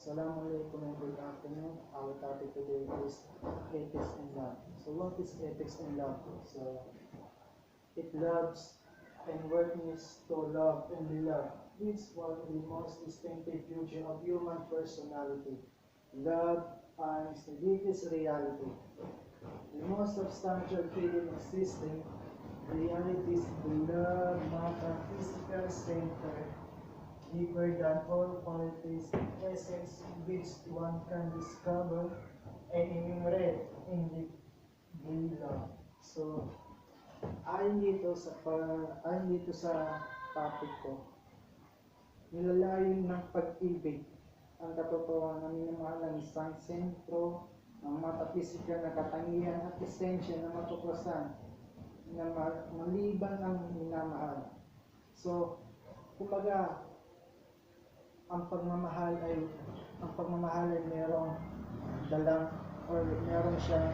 Assalamualaikum and good afternoon. Our topic today is ethics in love. So what is ethics in love? So it loves and works to love and be loved. This is one of the most distinctive beauty of human personality. Love is the deepest reality. The most substantial feeling existing reality is the love, metaphysical center, deeper than all qualities, essence which one can discover and enumerate in the Biblia. So, ayon dito sa topic ko, nilalayon ng pag-ibig ang katotohanan na minamahal ng isang sentro ng matapisikal na katangian at esensya na matuklasan na maliban ang minamahal. So, kumbaga, ang pagmamahal ay merong dalang or meron siyang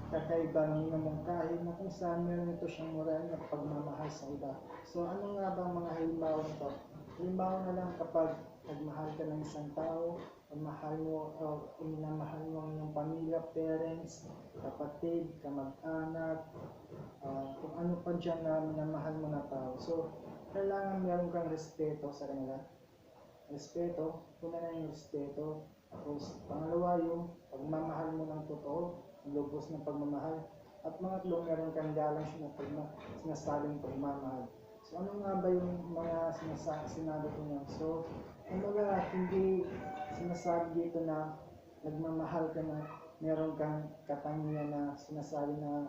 kakaiba ng minamungkahi na kung saan meron ito siyang moral na pagmamahal sa iba. So ano nga ba ang mga halimbawa nito? Halimbawa na lang kapag nagmahal ka ng isang tao, mahal mo o minamahal mo ang iyong pamilya, parents, kapatid, kamag-anak, kung ano pa dyan na minamahal mo na tao. So kailangan meron kang respeto sa kanila. Respeto, una na yung respeto. Tapos, pangalawa yung pagmamahal mo ng totoo, lubos ng pagmamahal. At pangatlo, meron kang galang sinasabing pagmamahal. So, ano nga ba yung mga sinabi ko niya? So, kumbaga, hindi sinasabi dito na nagmamahal ka na meron kang katangian na sinasabi na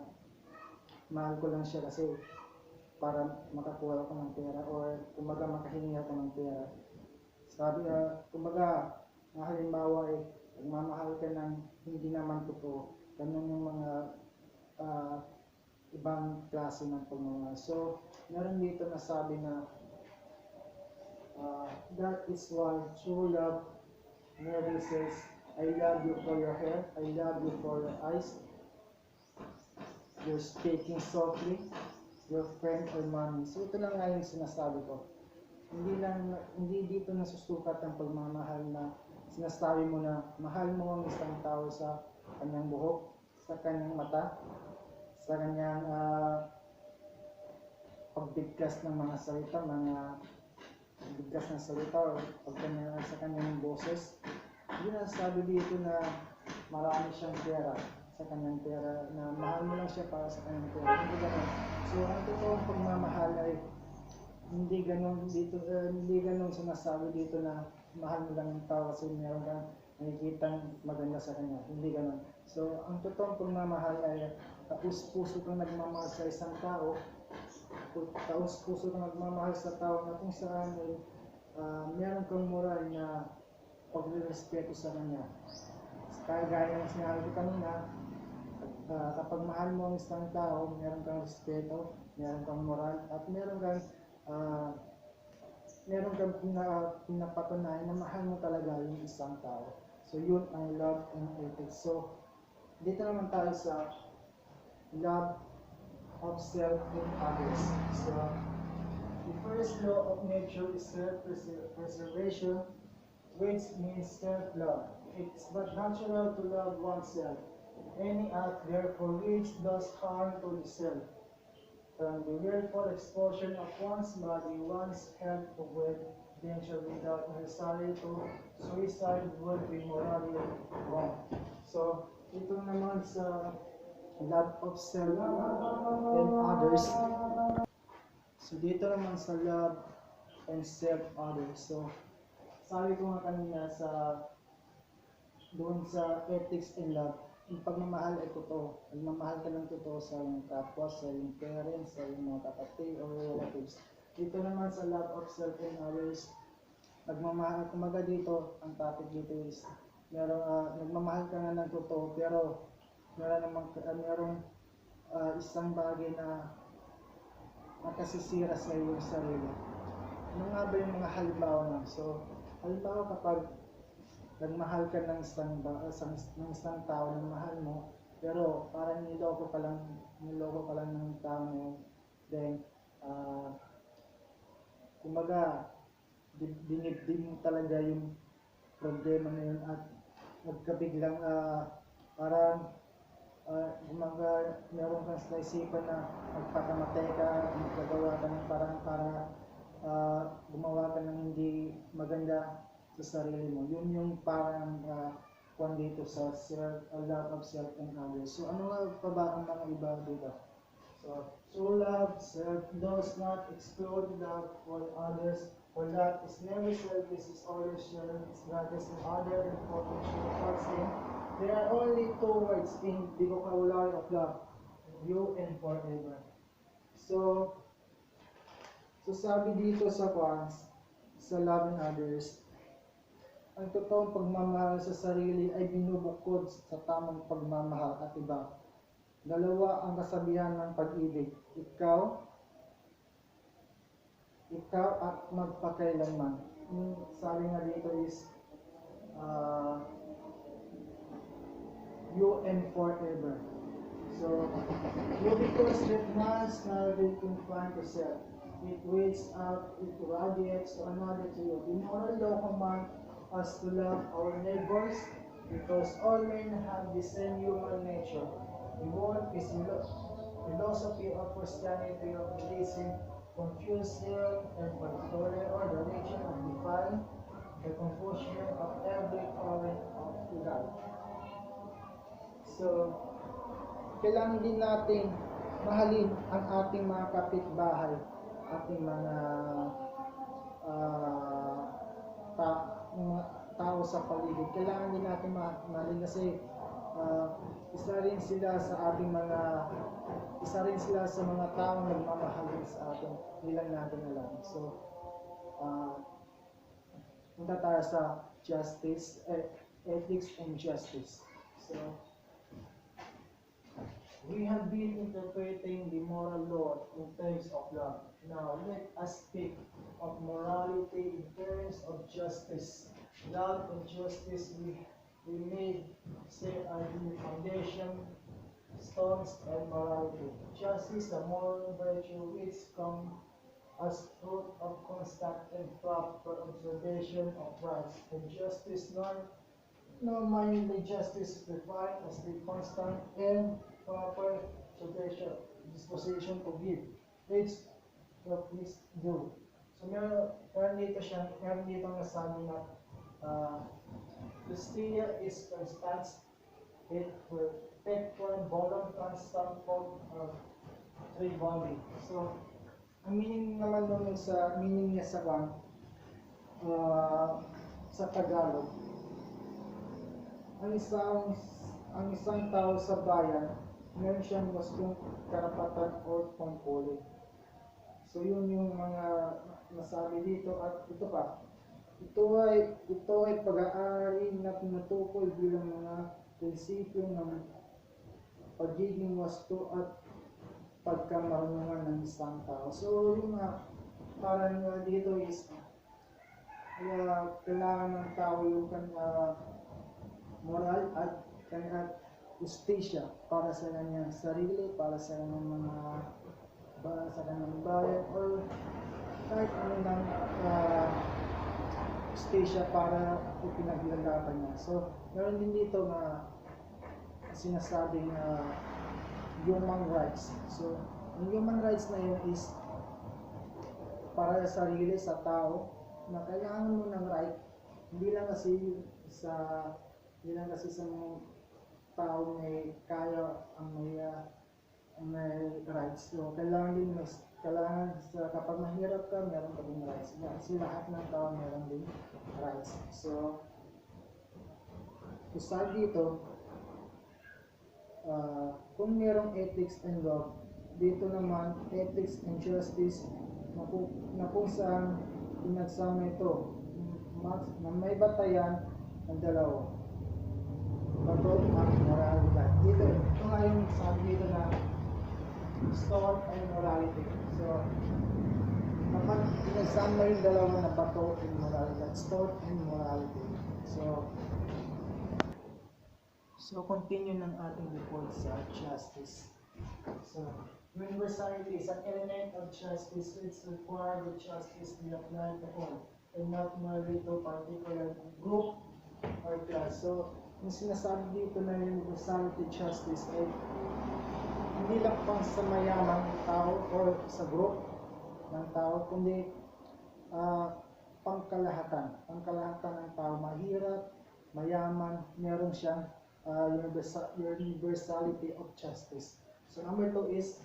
mahal ko lang siya kasi para makakuha ako ng pera or kumbaga makahingi ako ng pera. Sabi na, kumbaga, na halimbawa ay nagmamahal ka ng hindi naman totoo. Ganun yung mga ibang klase ng pagmamahal. So, meron dito na sabi na that is why true love never says, I love you for your hair, I love you for your eyes, you're speaking softly, your friend or mommy. So, ito lang nga yung sinasabi ko. Hindi dito nasusukat ang pagmamahal na sinasabi mo na mahal mo ang isang tao sa kanyang buhok, sa kanyang mata, sa kanyang pagbigkas ng mga salita, o sa kanyang boses. Hindi nasasabi dito na marami siyang pera sa kanyang pera, na mahal mo lang siya para sa kanyang pera. Hindi ganun. So, ang totoong pagmamahal ay hindi ganun sinasabi dito na mahal mo lang yung tao kasi meron kang nakikitang maganda sa kanya. Hindi ganun. So, ang totoong pagmamahal ay taus-puso kang nagmamahal sa isang tao, taus-puso kang nagmamahal sa tao na kung saan ay meron kang moral na pagre-respeto sa kanya. Kaya gaya ng sinabi ko kanina, kapag mahal mo ang isang tao, meron kang respeto, meron kang moral, at meron kang pinapatunayan na mahal mo talaga yung isang tao. So, yun ang love and ethics. So, dito naman tayo sa love of self and others. So, the first law of nature is self-preservation, which means self-love. It's but natural to love oneself. Any act, therefore, which does harm to the self, from the willful exposure of one's body, one's health to great danger without necessary to suicide would be morally wrong. So, ito naman sa love of self and others. So, dito naman sa love and self others. So, sabi ko nga kanina doon sa ethics and love, yung pagmamahal ay totoo. Nagmamahal ka ng totoo sa iyong kapwa, sa iyong parents, sa iyong mga kapatid or relatives. Dito naman sa love of self and others, nagmamahal, kumaga dito, ang topic dito is, nagmamahal ka nga ng totoo, pero merong isang bagay na nakasisira sa iyong sarili. Ano nga ba yung mga halimbawa na? So, halimbawa kapag nagmahal ka ng isang tao na mahal mo, pero parang niloko ka lang ng tao na yun. Then, kumbaga, dinibdib mo talaga yung problema na yun at nagkabiglang parang meron kang naisipan na magpakamatay ka, magagawa ka ng parang para gumawa ka ng hindi maganda sa sarili mo. Yun yung parang kung dito sa love of self and others. So ano nga pa ba ang mga iba dito? So, true love does not exclude love for others, for that is never selfish, is always sharing its brothers and other important thoughts in. There are only two words in the vocabulary of love, you and forever. So sabi dito sa love and others, ang totoong pagmamahal sa sarili ay binubukod sa tamang pagmamahal at iba. Dalawa ang kasabihan ng pag-ibig. Ikaw at magpakailanman. Yung sabi nga dito is you and forever. So, you because that once now they confine to self. It reaches out, it radiates to another to you. In order to command us to love our neighbors, because all men have the same human nature. The word is philosophy of Christianity of releasing confusion and particularly or the region of define the confusion of every current of love. So, kailangan din natin mahalin ang ating mga kapitbahay, ating mga tao sa paligid. Kailangan din natin mahalin kasi isa rin sila sa mga taong nagmamahalin sa atin, hindi lang natin alam. So, punta tayo sa justice, ethics and justice. So, we have been interpreting the moral law in terms of love. Now, let us speak of morality in terms of justice. Love and justice we made say are the foundation stones and morality. Justice, a moral virtue which comes as fruit of constant and proper observation of rights. And justice, normally justice is defined as the constant and proper observation, disposition to give, which what is due. So meron dito nasabi na Justitia is constant, it perpetual, volum, constant, form of three body. So, ang meaning naman nun sa meaning niya sa Tagalog, ang isang tao sa bayan, meron siyang gustong karapatan o tungkulin. So, yun yung mga nasabi dito at ito pa. Ito ay pag-aari na tinutukoy bilang mga prinsipyo ng pagiging wasto at pagkamarunungan ng isang tao. So, yung parang dito is kailangan ng tao yung moral at justisya para sa kanyang sarili, para sa kanyang bayan, or kahit ano ng justisya para ipinaglalaban niya. So, meron din dito na sinasabing human rights. So, ang human rights na yun is para sa sarili, sa tao, na kailangan mo ng right, hindi lang kasi sa mga tao may kaya ang may rights. So, kailangan kapag mahirap ka, meron ka din rights. Kasi lahat ng tao meron din rights. So, sabi dito, kung merong ethics and love, dito naman ethics and justice na kung saan pinagsama ito na may batayan ng dalawa. Bato ang moralidad. Ito nga yung sabi dito na stone and morality. So, kapag pinagsama yung dalawa na bato and moralidad, stone and morality. So continue ng ating report sa justice. So, universality is an element of justice which requires that justice be applied to all, and not merely to a particular group So, yung sinasabi dito na universality justice ay hindi lang pang sa mayamang tao or sa group ng tao, kundi pangkalahatan ng tao, mahirap, mayaman, meron siyang universality of justice. So number 2 is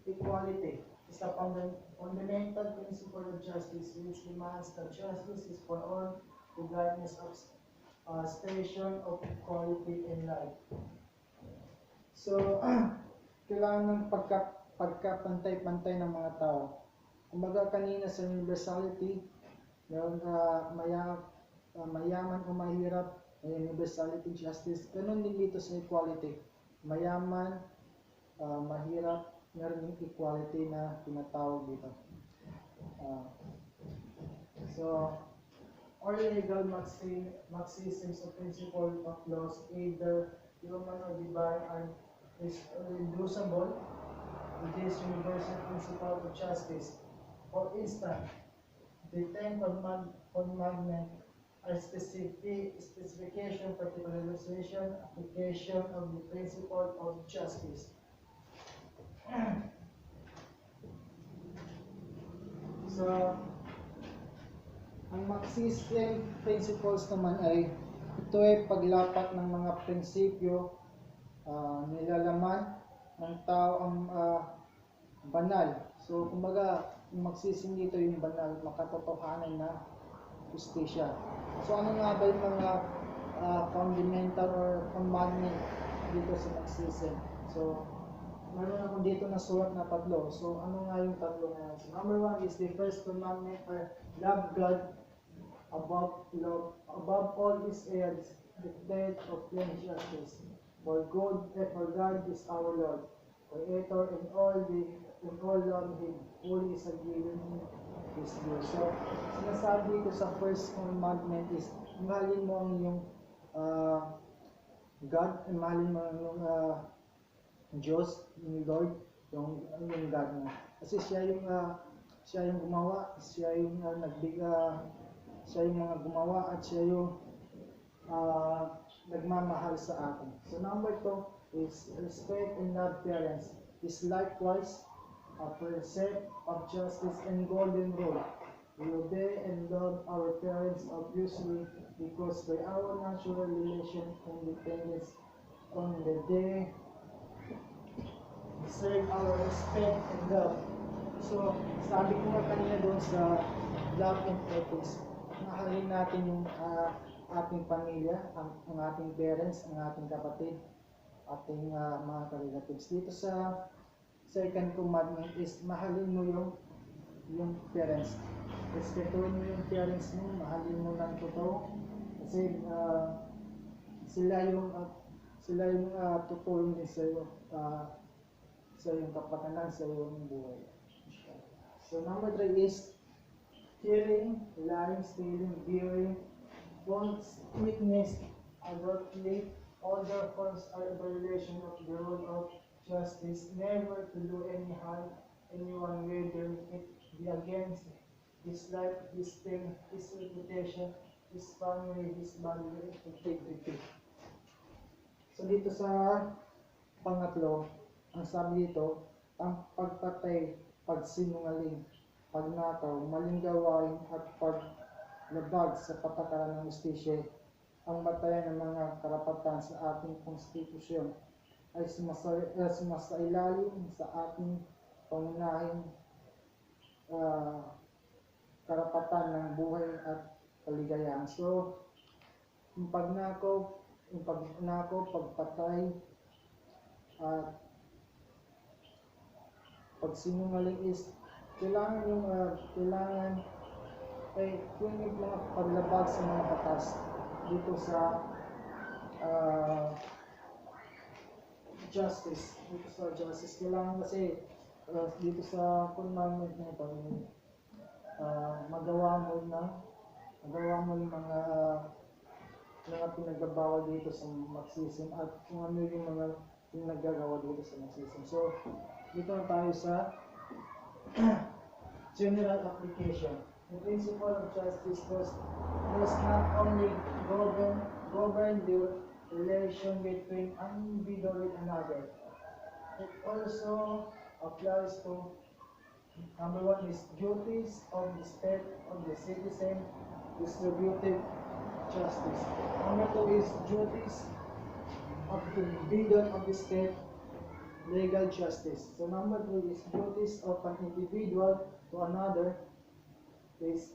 equality. It's a fundamental principle of justice which demands that justice is for all regardless of station of equality in life. So, kailangan ng pagkapantay-pantay ng mga tao. Kumbaga kanina sa universality, meron mayaman o mahirap, may universality justice. Ganun din dito sa equality. Mayaman, mahirap, meron yung equality na tinatawag dito. So, all legal maxims of principle of laws, either human or divine, are irreducible to this universal principle of justice. For instance, the Ten Commandments are specification, particularization, application of the principle of justice. So, ang Marxist principles naman ay ito ay paglapat ng mga prinsipyo, nilalaman ng tao ang banal. So, kumbaga, yung Marxism dito yung banal, makatotohanan na justisya. So, ano nga ba yung mga fundamental or commandment dito sa Marxism? So, meron akong dito na sulat na tatlo. So, ano nga yung tatlo na yan? So, number 1 is the first commandment are love God above all His airs, the death of plain justice. For God is our Lord, Creator, and all love Him, holy is a given His will. So, sinasabi dito sa first commandment is, mahalin mo ang iyong God, mahalin mo ang iyong Diyos, yung Lord, yung God mo. Kasi siya yung gumawa, siya yung siya yung mga gumawa at siya yung nagmamahal sa atin. So number 2 is respect and love parents. Is likewise a precept of justice and golden rule. We obey and love our parents obviously because by our natural relation and dependence on the day deserve our respect and love. So, sabi ko nga kanina doon sa love and ethics, mahalin natin yung ating pamilya, ang ating parents, ang ating kapatid, ating mga relatives. Dito sa second commandment is mahalin mo yung parents. Respetuhin mo yung parents mo, mahalin mo ng totoo. Kasi sila yung tutulong din sa iyo. Sa iyong kapakanan, sa iyong buhay. So number 3 is killing, lying, stealing, bearing, false witness, adultery, all their forms are a violation of the rule of justice, never to do any harm anyone, whether it be against his life, his fame, his reputation, his family, his body, and integrity. So dito sa pangatlo, ang sabi dito, ang pagpatay, pagsinungaling, pagnakaw, maling gawain at paglabag sa patakaran ng justisya, ang batayan ng mga karapatan sa ating konstitusyon ay sumasailalim sa ating pangunahing karapatan ng buhay at kaligayahan. So, yung pagnakaw, pagpatay, at pagsinungaling is kailangan ay kung yung mga paglabag sa mga batas dito sa justice, kailangan kasi dito sa commandment na ito magawa mo yung mga pinagbabawal dito sa Marxism at kung ano yung mga nagagawa dito sa Marxism. So, dito na tayo sa general application. The principle of justice does not only govern govern the relation between an individual and another. It also applies to number one is duties of the state of the citizen, distributive justice. Number two is duties of the individual of the state, legal justice. So number three is duties of an individual to another is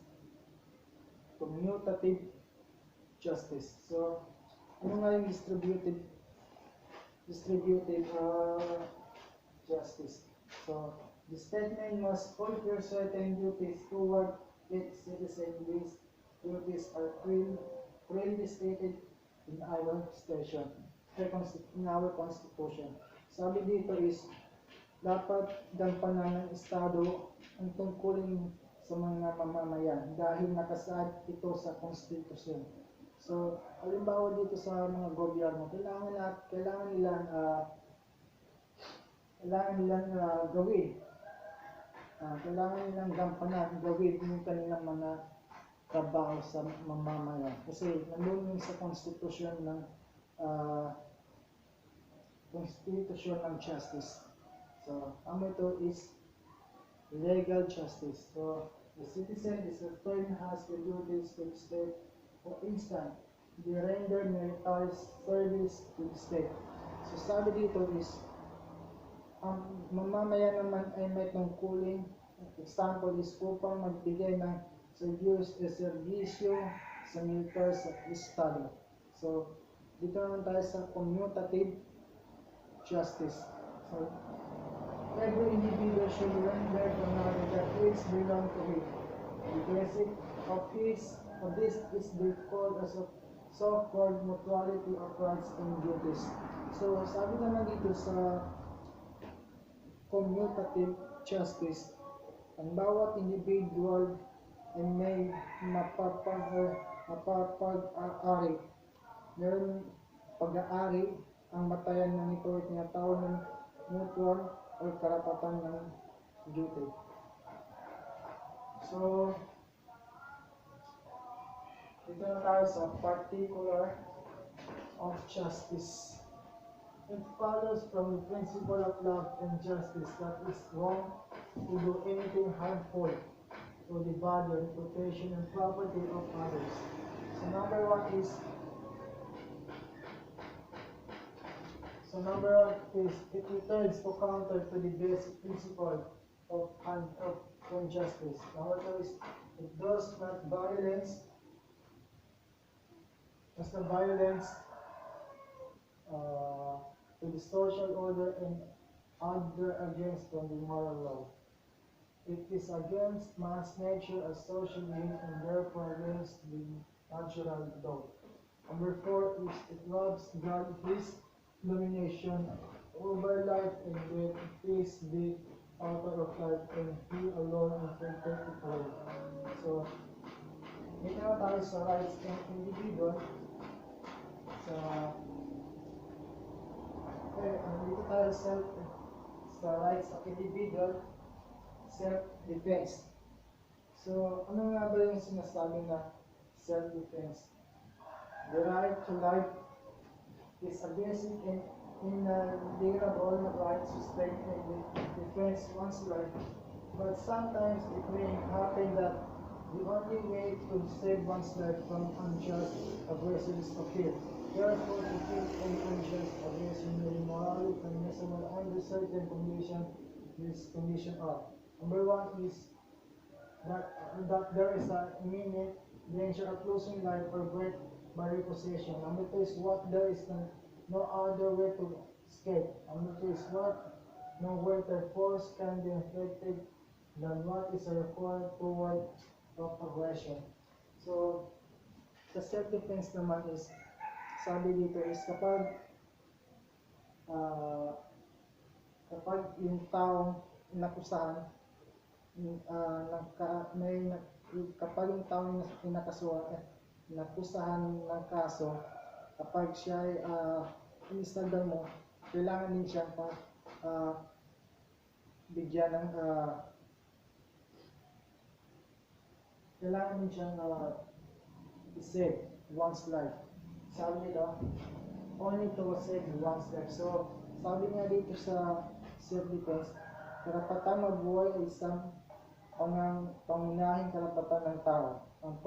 commutative justice. So ano nga yung distributive justice? So the statement must fulfill certain duties toward its citizen. These duties are clearly stated in our station, in our constitution. Sabi dito is dapat gampanan ng Estado ang tungkulin sa mga mamamayan dahil nakasaad ito sa konstitusyon. So, halimbawa dito sa mga gobyerno, kailangan nilang gawin. Kailangan nilang gampanan, gawin yung kanilang mga trabaho sa mamamayan. Kasi nandun yung sa konstitusyon ng justice. So, ang ito is legal justice. So, the citizen is returned has the duties to the state. For instance, they render military service to the state. So, sabi dito is, ang mamamayan naman ay may tungkulin. Example is upang magbigay ng serbisyo sa military sa estado. So, dito naman tayo sa commutative justice. So, every individual should render to another that which belong to him. The basic of this is called as a so-called mutuality of rights and duties. So, sabi naman dito sa commutative justice, ang bawat individual ay may mapapag-aari. Meron pag-aari ang matayan ng ito ay tinatawag ng mutual o karapatan ng duty. So, dito na tayo sa particular of justice. It follows from the principle of love and justice that it's wrong to do anything harmful to the body, reputation, and property of others. So number one is it returns to counter to the basic principle of justice. Number two is it does not violence to the social order and other against from the moral law. It is against man's nature as social being and therefore against the natural law. Number four is it robs God his domination over life and death. He is the author of life and he alone inflicted it away. So, dito na tayo sa rights ng individual. Dito tayo sa rights of individual, self-defense. So, ano nga ba yung sinasabi na self-defense? The right to life is a basic and inalienable right to sustain and defend one's life. But sometimes it may happen that the only way to save one's life from unjust aggression is to kill. Therefore, to kill any unjust aggression may be morally permissible under certain conditions. This condition are: number one is that there is an imminent danger of losing life or breath by repossession. Number two is what there is no other way to escape. Number two is what no greater force can be inflicted than what is required toward of aggression. So, sa self-defense naman is, sabi dito is kapag yung taong inakusahan, kapag yung taong inakusahan ng kaso, kapag siya ay inistaldan mo, kailangan din siyang bigyan ng kailangan din siyang i-save one's life. sabi nito, only to save one's life. So, sabi nga dito sa self-defense, karapatang mabuhay ay isang pangunahing karapatan ng tao. Ang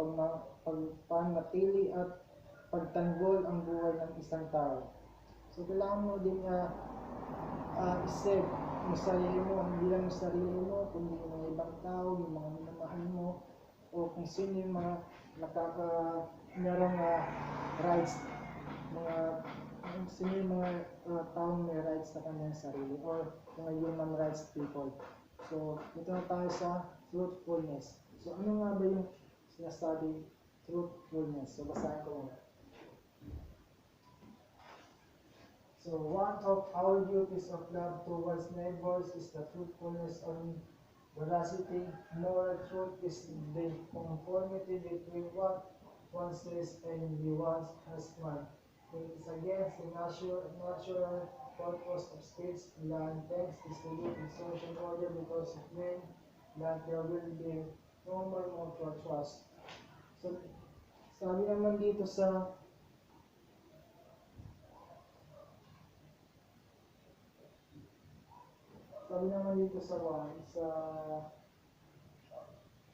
pagpanatili at pagtanggol ang buhay ng isang tao. So, kailangan mo din i-save yung sarili mo, hindi lang yung sarili mo, kundi yung mga ibang tao, yung mga minamahal mo, o kung sino yung mga merong rights, kung sino yung mga taong may rights sa kanyang sarili, or mga human rights people. So, ito na tayo sa truthfulness. So, ano nga ba yung sinasabi truthfulness? So, basahin ko muna. So, one of our duties of love towards neighbors is the truthfulness on veracity. Moral truth is the conformity between what one says and the one has meant. It is against the natural purpose of speech. The intent is to live in social order because it means that there will be no more mutual trust. So, sabi naman dito sa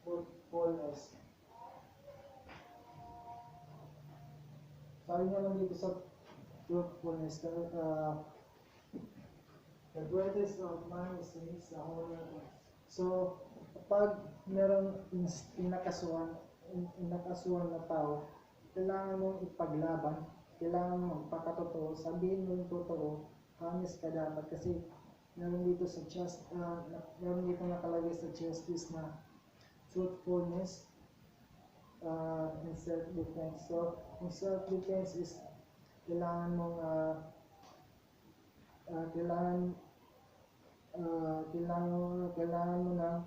truthfulness. Sabi naman dito sa truthfulness, the greatest of man is the honor. So, kapag meron inakasuhan na tao, kailangan mong ipaglaban, kailangan mong magpakatotoo, sabihin mo yung totoo, honest ka dapat, kasi meron dito nakalagay sa justice na truthfulness and self-defense. So, yung self-defense is kailangan mong kailangan mo ng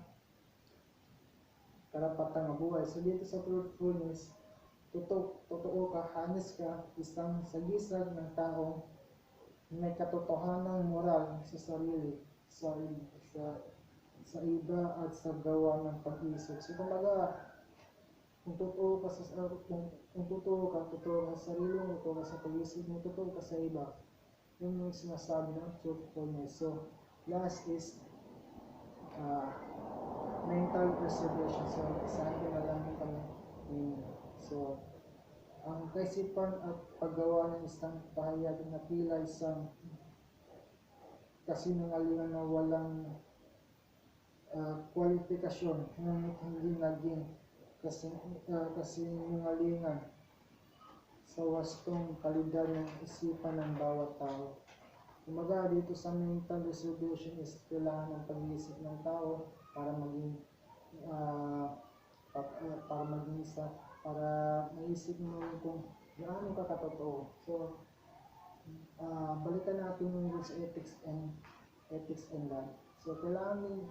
karapatang mabuhay. So, dito sa truthfulness, totoo ka, honest ka, isang sagisag ng taong may katotohanang moral sa sarili, sa iba at sa gawa ng pag-isip. So, kumbaga, kung totoo ka sa sarili mo, totoo ka sa pag-isip mo, totoo ka sa iba, yun yung sinasabi ng truthfulness. So, last is mental preservation. So, isahan ko na lang kami. So, ang kaisipan at paggawa ng isang pahayag na tila isang kasinungalingan na walang kwalifikasyon, ngunit hindi naging kasinungalingan sa wastong kalidad ng isipan ng bawat tao. Kumaga dito sa mental resolution is kailangan ng pag-iisip ng tao para maging para maisip mo kung gaano ka katotoo. So, balikan natin yung sa ethics and love. So, kailangan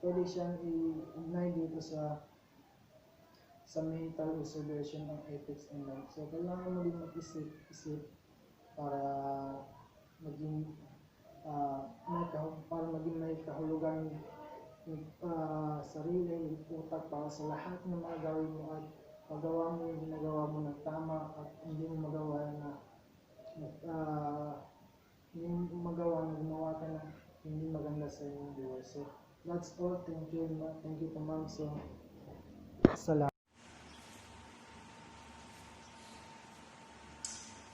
pwede siyang i-ignite dito sa mental resolution ng ethics and love. So, kailangan mo din mag-isip para maging may kahulugan yung sarili, utak para sa lahat ng mga gawin mo at magawa mo yung ginagawa mo ng tama at hindi mo magawa na gumawa ka ng hindi maganda sa inyong buhay. So, that's all. Thank you po ma'am. So, salamat.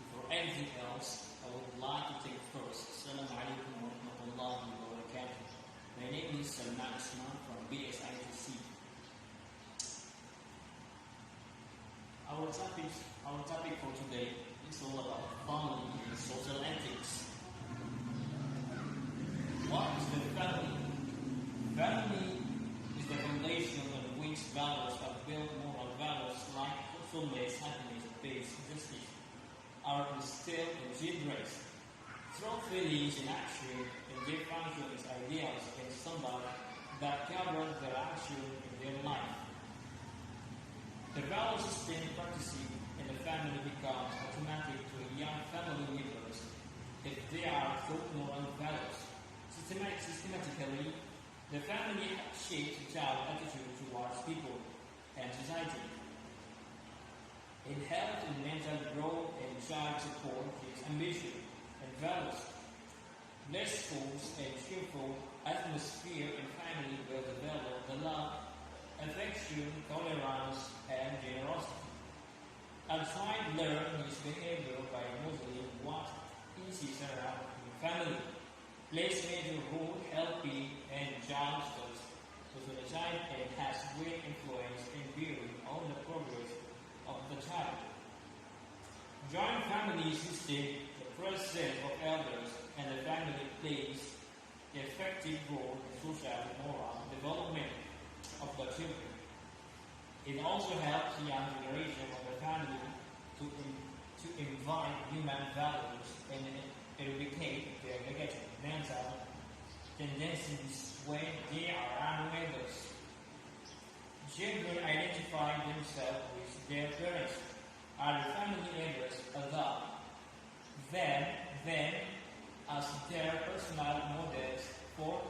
Before anything else, I would like to take first. Assalamu alaikum wa rahmatullahi wa barakatuh. My name is Salman Usman from BSITC. Our topic for today is all about family and social ethics. What is the family? Family is the foundation on which values are built. Moral values like soulmates, happiness, peace, justice are instilled and embraced. Strong feelings in action and their function as ideals and somebody that govern their action in their life. The value system practicing in the family becomes automatic to young family members if they are taught moral values. Systematically, the family shapes a child's attitude towards people and society. In health and mental growth and ambition, and values. Blessed schools and cheerful atmosphere in family will develop the love, affection, tolerance, and generosity. A child learns his behavior by modeling what he sees around in family. Plays major role helping and youngsters, so the child has great influence in viewing on the progress of the child. Joint family system, the presence of elders and the family plays an effective role in social and moral development of the children. It also helps the young generation of the family to invite human values and eradicate their negative mental tendencies when they are unaware. Children identify themselves with their parents, other family members adopt them as their personal models for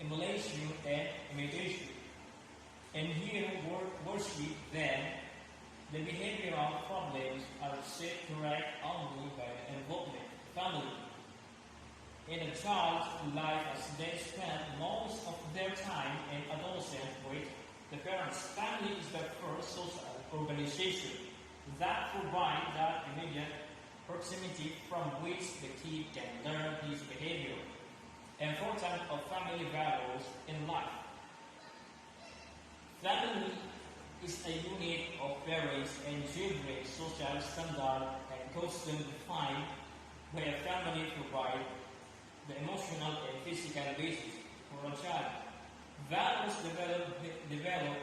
emulation and imitation. And here worship them. The behavioral problems are set correct only by the involvement of the family. In a child's life, as they spend most of their time in adolescence with the parents, family is the first social organization that provides that immediate proximity from which the kid can learn his behavior. Importance of family values in life. Family is a unit of parents and children's social standard and custom defined where a family provides the emotional and physical basis for a child. Values developed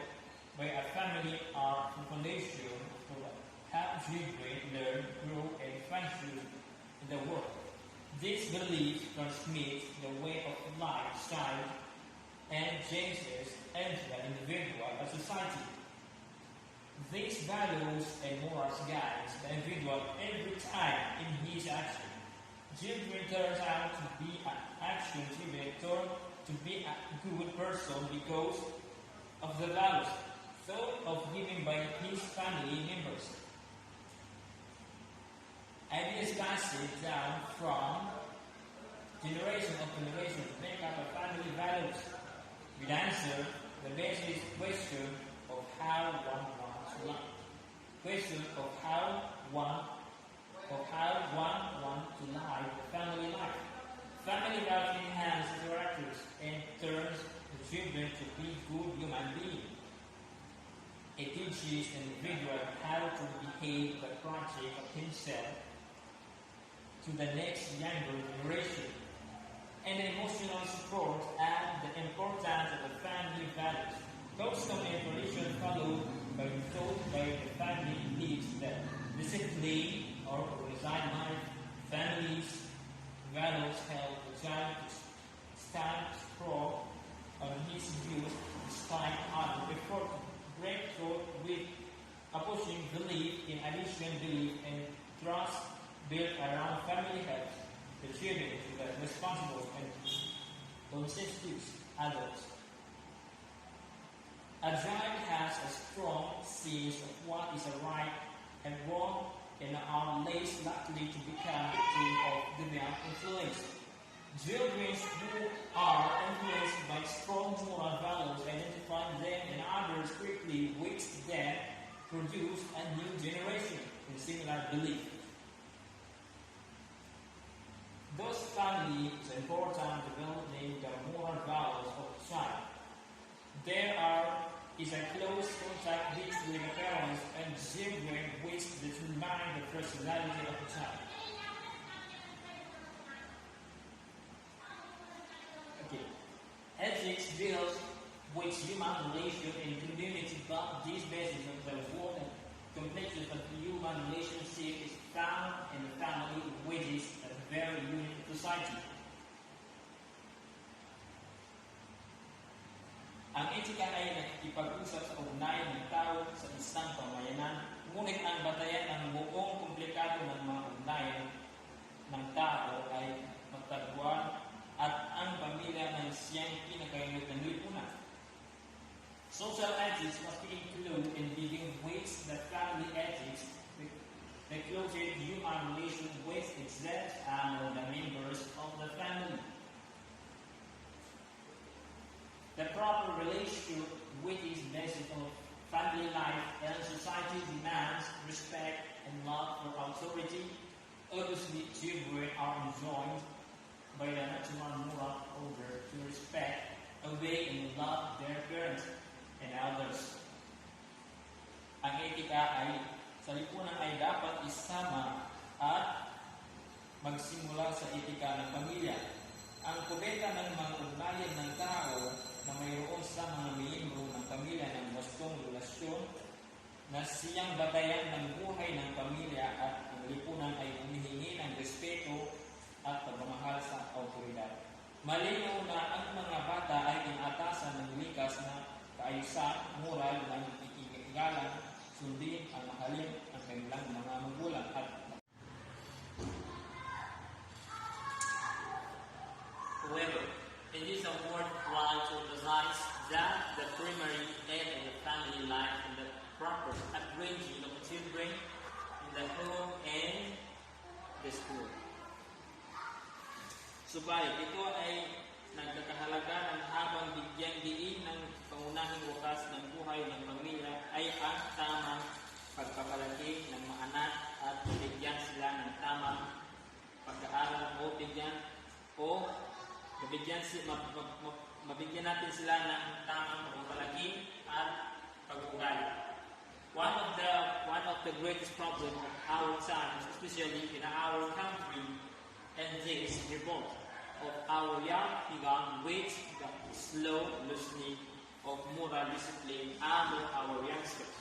by a family are the foundation for how children learn, grow, and function in the world. These beliefs transmit the way of lifestyle and changes into the individual and society. These values and morals guide the individual every time in his action. Children turns out to be an action to be a good person because of the values thought of given by his family members. Ideas passed down from generation of generation to make up a family values. We answer the basic question of how one wants to live. Question of how one wants to live the family life. Family life enhances characters and turns the children to be good human beings. It teaches an individual how to behave the project of himself to the next younger generation, and emotional support and the importance of the family values. Custom and tradition followed by the family needs that discipline or organized life. Families values help the child to stand strong on his views despite other effort to break through with opposing belief. In addition, belief and trust built around family helps the children to be responsible and conscientious adults. A child has a strong sense of what is right and wrong and are less likely to become victims of demonic influence. Children who are influenced by strong moral values identify them and others quickly, which then produce a new generation in similar belief. Thus, family is important developing the moral values of the child. There is a close contact between the parents and children which determine the personality of the child. Okay. Ethics deals with human relation and community, but this basis of the world and complexity of the human relationship is found in the family, which is a very unique society. Ang etika ay nakikipag-usap sa ugnayan ng tao sa isang pamayanan, ngunit ang batayan ng buong komplikado ng mga ugnayan ng tao ay magtagpuan at ang pamilya ng siyang pinakailangan ng lipunan. Social ethics must be included in dealing with the family ethics, the closest human relation with itself and the members of the family. The proper relationship with is basis of family life and society demands respect and love for authority. Obviously, children are enjoined by the natural moral order to respect, obey, and love their parents and elders. Ang etika ay sa lipunan ay dapat isama at magsimula sa etika ng pamilya. Ang kubeta ng mga ugnayan ng tao na mayroon sa mga miyembro ng pamilya ng wastong relasyon na siyang batayan ng buhay ng pamilya at ang lipunan ay humihingi ng respeto at pagmamahal sa autoridad. Malinaw na ang mga bata ay inatasan ng likas na kaayusan, moral ng ikigalang, sundin ang mahalin ang kanilang mga magulang at however, it is a worthwhile to emphasize that the primary aim of the family life and the proper upbringing of children in the home and the school. Subalit, ito ay nagkakahalaga ng habang bigyang diin ng pangunahing wakas ng buhay ng pamilya ay ang tamang pagpapalaki ng mga anak at bigyan sila ng tamang pag-aaral mabigyan natin sila ng tamang pagpapalaki at pag-ugali. One of the greatest problems of our times, especially in our country, and this revolt of our young people with the slow loosening of moral discipline among our youngsters.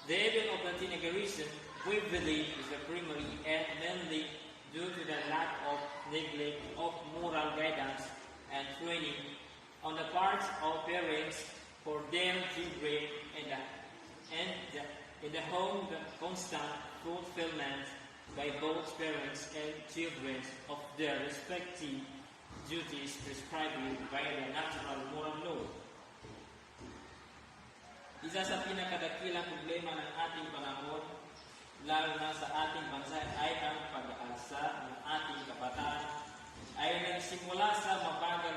The evil of anti-negation, we believe, is the primary and mainly due to the lack of neglect of moral guidance and training on the part of parents for their children in the home, the constant fulfillment by both parents and children of their respective duties prescribed by the natural moral law. Isa sa pinakadakilang problema ng ating panahon, lalo na sa ating bansa, ay ang pag-aalsa ng ating kabataan ay nagsimula sa mabagal